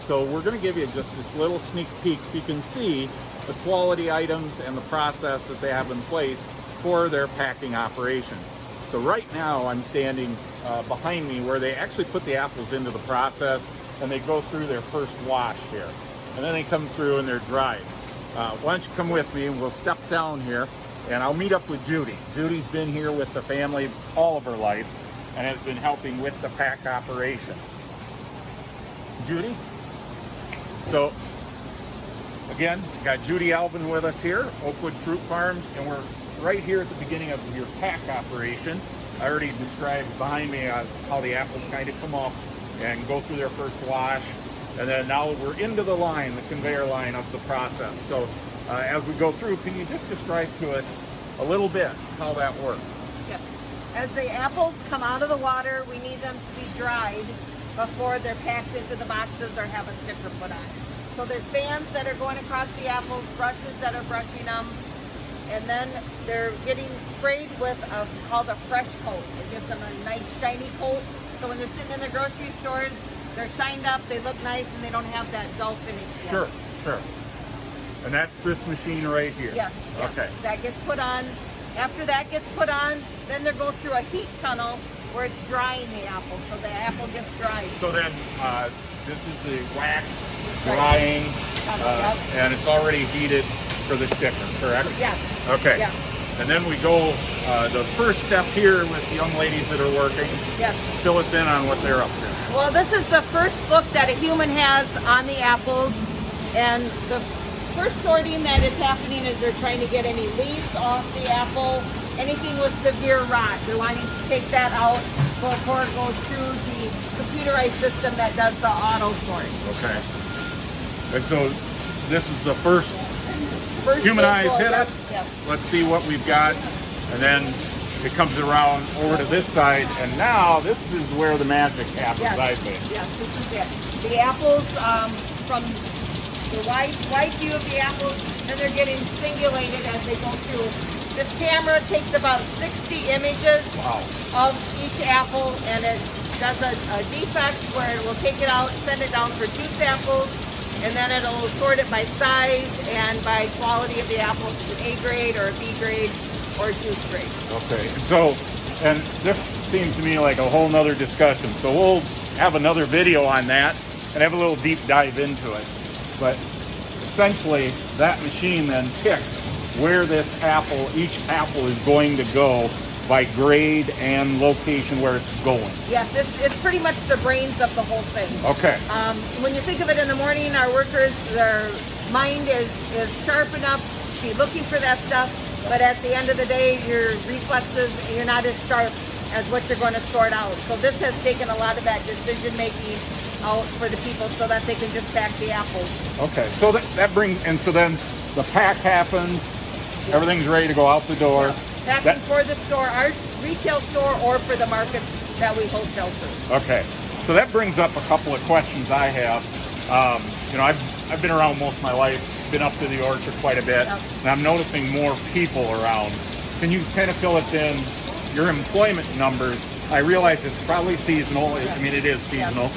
So we're going to give you just this little sneak peek so you can see the quality items and the process that they have in place for their packing operation. So right now I'm standing behind me where they actually put the apples into the process, and they go through their first wash here. And then they come through and they're dried. Why don't you come with me and we'll step down here, and I'll meet up with Judy. Judy's been here with the family all of her life and has been helping with the pack operation. Judy? So, again, got Judy Alvin with us here, Oakwood Fruit Farms, and we're right here at the beginning of your pack operation. I already described behind me as how the apples kind of come up and go through their first wash, and then now we're into the line, the conveyor line of the process. So as we go through, can you just describe to us a little bit how that works? Yes. As the apples come out of the water, we need them to be dried before they're packed into the boxes or have a sticker put on. So there's fans that are going across the apples, brushes that are brushing them, and then they're getting sprayed with called a fresh coat. It gives them a nice shiny coat. So when they're sitting in the grocery stores, they're shined up, they look nice, and they don't have that dull finish yet. Sure, sure. And that's this machine right here? Yes, yes. Okay. That gets put on. After that gets put on, then they go through a heat tunnel where it's drying the apple, so the apple gets dried. So then this is the wax drying, and it's already heated for the sticker, correct? Yes. Okay. Yes. And then we go, the first step here with the young ladies that are working. Yes. Fill us in on what they're up to. Well, this is the first look that a human has on the apples, and the first sorting that is happening is they're trying to get any leaves off the apple, anything with severe rot. They're wanting to take that out before it goes through the computerized system that does the auto sort. Okay. And so this is the first First human eyes visual, hit yes, it. yes. Let's see what we've got. And then it comes around over to this side. And now this is where the magic happens, Yes. I think. Yes, this is it. The apples, from the wide view of the apples, and they're getting singulated as they go through. This camera takes about 60 images of each apple, and it does a defect where it will take it out, send it down for 2 samples, and then it'll sort it by size and by quality of the apple, if it's an A grade or a B grade or a juice grade. Okay. So, and this seems to me like a whole nother discussion. So we'll have another video on that and have a little deep dive into it. But essentially, that machine then picks where this apple, each apple is going to go by grade and location where it's going. Yes, it's pretty much the brains of the whole thing. Okay. When you think of it in the morning, our workers, their mind is sharp enough to be looking for that stuff, but at the end of the day, your reflexes, you're not as sharp as what you're going to sort out. So this has taken a lot of that decision making out for the people so that they can just pack the apples. Okay, so that brings, and so then the pack happens, everything's ready to go out the door. Yeah. Packing for the store, our retail store, or for the markets that we wholesale to. Okay, so that brings up a couple of questions I have. You know, I've been around most of my life, been up to the orchard quite a bit, and I'm noticing more people around. Can you kind of fill us in your employment numbers? I realize it's probably seasonal. I mean, it is seasonal,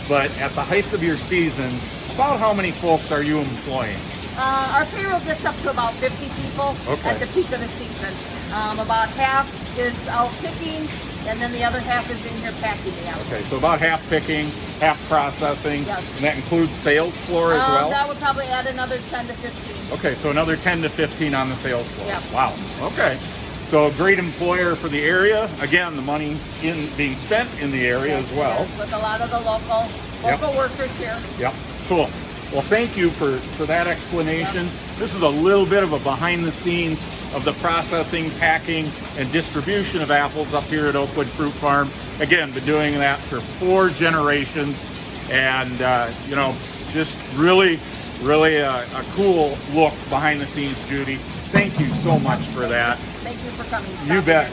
but at the height of your season, about how many folks are you employing? Our payroll gets up to about 50 people at the peak of the season. About half is out picking, and then the other half is in here packing the apples. Okay, so about half picking, half processing, Yes. and that includes sales floor as well? That would probably add another 10 to 15. Okay, so another 10 to 15 on the sales floor. Yeah. Wow, okay. So a great employer for the area. Again, the money being spent in the area as well. Yes, with a lot of the local workers here. Yep, cool. Well, thank you for that explanation. This is a little bit of a behind the scenes of the processing, packing, and distribution of apples up here at Oakwood Fruit Farm. Again, been doing that for 4 generations, and you know, just really a cool look behind the scenes, Judy. Thank you so much for that. Thank you for coming. You bet.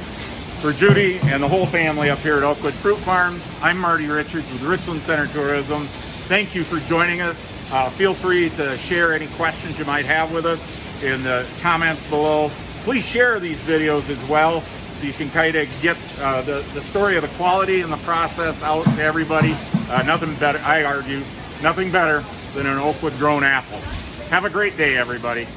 For Judy and the whole family up here at Oakwood Fruit Farms, I'm Marty Richards with Richland Center Tourism. Thank you for joining us. Feel free to share any questions you might have with us in the comments below. Please share these videos as well so you can kind of get the story of the quality and the process out to everybody. Nothing better, I argue, Nothing better than an Oakwood grown apple. Have a great day, everybody.